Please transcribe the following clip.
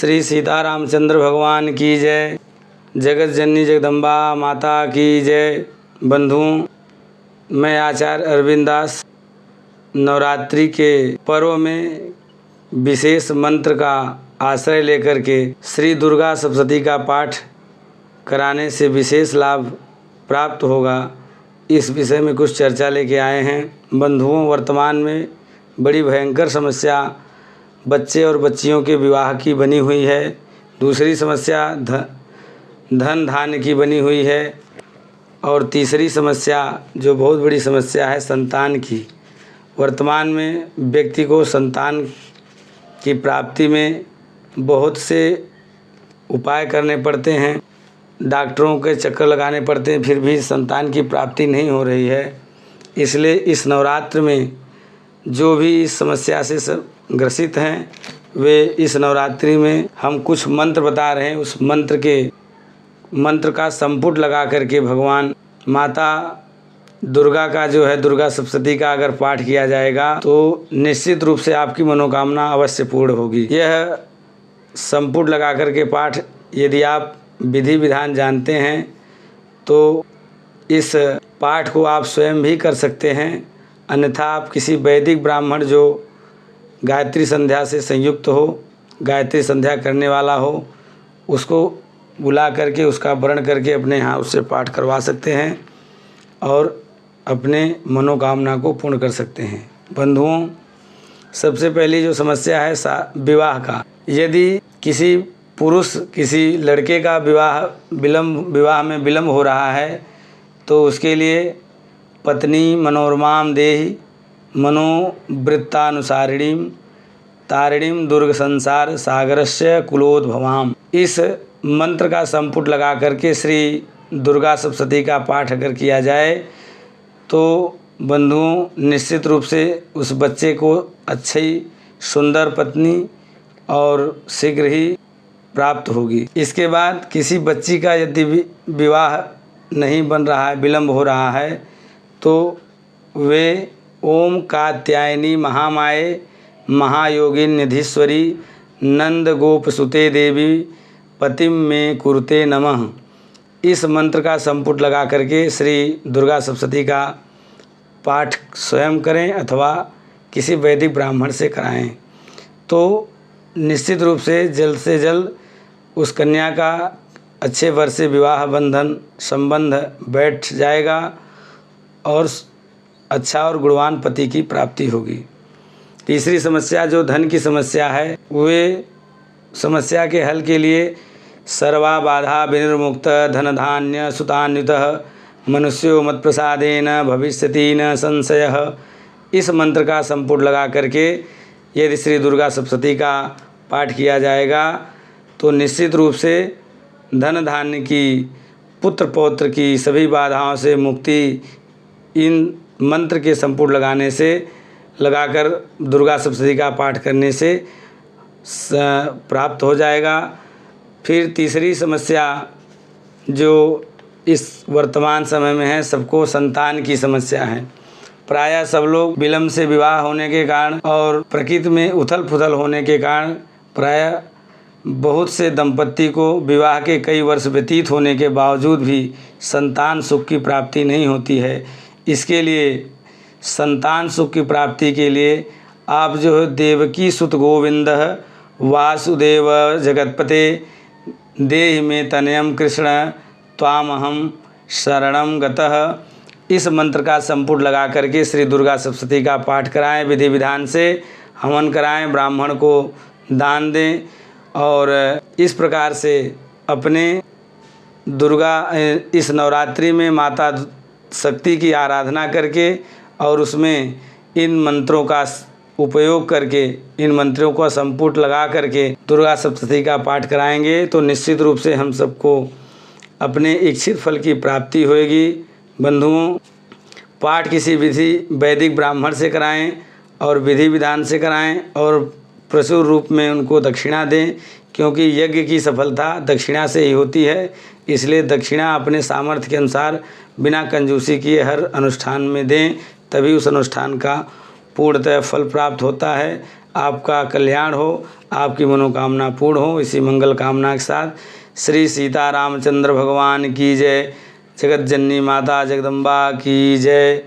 श्री सीता रामचंद्र भगवान की जय। जगत जननी जगदम्बा माता की जय। बंधुओं, मैं आचार्य अरविंद दास नवरात्रि के पर्व में विशेष मंत्र का आश्रय लेकर के श्री दुर्गा सप्तशती का पाठ कराने से विशेष लाभ प्राप्त होगा, इस विषय में कुछ चर्चा लेके आए हैं। बंधुओं, वर्तमान में बड़ी भयंकर समस्या बच्चे और बच्चियों के विवाह की बनी हुई है। दूसरी समस्या धन धान्य की बनी हुई है। और तीसरी समस्या जो बहुत बड़ी समस्या है, संतान की। वर्तमान में व्यक्ति को संतान की प्राप्ति में बहुत से उपाय करने पड़ते हैं, डॉक्टरों के चक्कर लगाने पड़ते हैं, फिर भी संतान की प्राप्ति नहीं हो रही है। इसलिए इस नवरात्र में जो भी इस समस्या से ग्रसित हैं, वे इस नवरात्रि में हम कुछ मंत्र बता रहे हैं। उस मंत्र का संपुट लगा करके भगवान माता दुर्गा का जो है, दुर्गा सप्तशती का अगर पाठ किया जाएगा तो निश्चित रूप से आपकी मनोकामना अवश्य पूर्ण होगी। यह संपुट लगा करके पाठ यदि आप विधि विधान जानते हैं तो इस पाठ को आप स्वयं भी कर सकते हैं, अन्यथा आप किसी वैदिक ब्राह्मण जो गायत्री संध्या से संयुक्त हो, गायत्री संध्या करने वाला हो, उसको बुला करके उसका वर्ण करके अपने यहाँ उससे पाठ करवा सकते हैं और अपने मनोकामना को पूर्ण कर सकते हैं। बंधुओं, सबसे पहली जो समस्या है विवाह का। यदि किसी पुरुष किसी लड़के का विवाह में विलम्ब हो रहा है तो उसके लिए पत्नी मनोरमां देहि मनोवृत्तानुसारिणीं तारिणीं दुर्ग संसार सागरस्य कुलोद्भवाम्, इस मंत्र का संपुट लगा करके श्री दुर्गा सप्तशती का पाठ अगर किया जाए तो बंधुओं, निश्चित रूप से उस बच्चे को अच्छी सुंदर पत्नी और शीघ्र ही प्राप्त होगी। इसके बाद किसी बच्ची का यदि विवाह नहीं बन रहा है, विलम्ब हो रहा है, तो वे ओम कात्यायनी महामाये महायोगिन निधीश्वरी नंद गोपसुते देवी पतिम में कुरुते नमः, इस मंत्र का संपुट लगा करके श्री दुर्गा सप्तशती का पाठ स्वयं करें अथवा किसी वैदिक ब्राह्मण से कराएं तो निश्चित रूप से जल्द उस कन्या का अच्छे वर से विवाह बंधन संबंध बैठ जाएगा और अच्छा और गुणवान पति की प्राप्ति होगी। तीसरी समस्या जो धन की समस्या है, वे समस्या के हल के लिए सर्वा बाधा विनिर्मुक्त धन धान्य सुतान्वितः मनुष्यो मत प्रसादेन भविष्यति न संशयः, इस मंत्र का संपुट लगा करके यदि श्री दुर्गा सप्तशती का पाठ किया जाएगा तो निश्चित रूप से धन धान्य की, पुत्र पौत्र की सभी बाधाओं से मुक्ति इन मंत्र के संपुट लगाकर दुर्गा सप्तशती का पाठ करने से प्राप्त हो जाएगा। फिर तीसरी समस्या जो इस वर्तमान समय में है, सबको संतान की समस्या है। प्रायः सब लोग विलम्ब से विवाह होने के कारण और प्रकृति में उथल पुथल होने के कारण प्रायः बहुत से दंपत्ति को विवाह के कई वर्ष व्यतीत होने के बावजूद भी संतान सुख की प्राप्ति नहीं होती है। इसके लिए संतान सुख की प्राप्ति के लिए आप जो है देवकी सुत गोविंद वासुदेव जगतपते देहि में तनयम कृष्ण त्वामहम शरणम गतः, इस मंत्र का संपुट लगा करके श्री दुर्गा सप्तशती का पाठ कराएं, विधि विधान से हवन कराएं, ब्राह्मण को दान दें और इस प्रकार से अपने दुर्गा इस नवरात्रि में माता शक्ति की आराधना करके और उसमें इन मंत्रों का उपयोग करके, इन मंत्रों का संपुट लगा करके दुर्गा सप्तशती का पाठ कराएंगे तो निश्चित रूप से हम सबको अपने इच्छित फल की प्राप्ति होगी। बंधुओं, पाठ किसी वैदिक ब्राह्मण से कराएं और विधि विधान से कराएं और प्रचुर रूप में उनको दक्षिणा दें, क्योंकि यज्ञ की सफलता दक्षिणा से ही होती है। इसलिए दक्षिणा अपने सामर्थ्य के अनुसार बिना कंजूसी किए हर अनुष्ठान में दें, तभी उस अनुष्ठान का पूर्णतः फल प्राप्त होता है। आपका कल्याण हो, आपकी मनोकामना पूर्ण हो। इसी मंगल कामना के साथ श्री सीता रामचंद्र भगवान की जय, जगत जननी माता जगदम्बा की जय।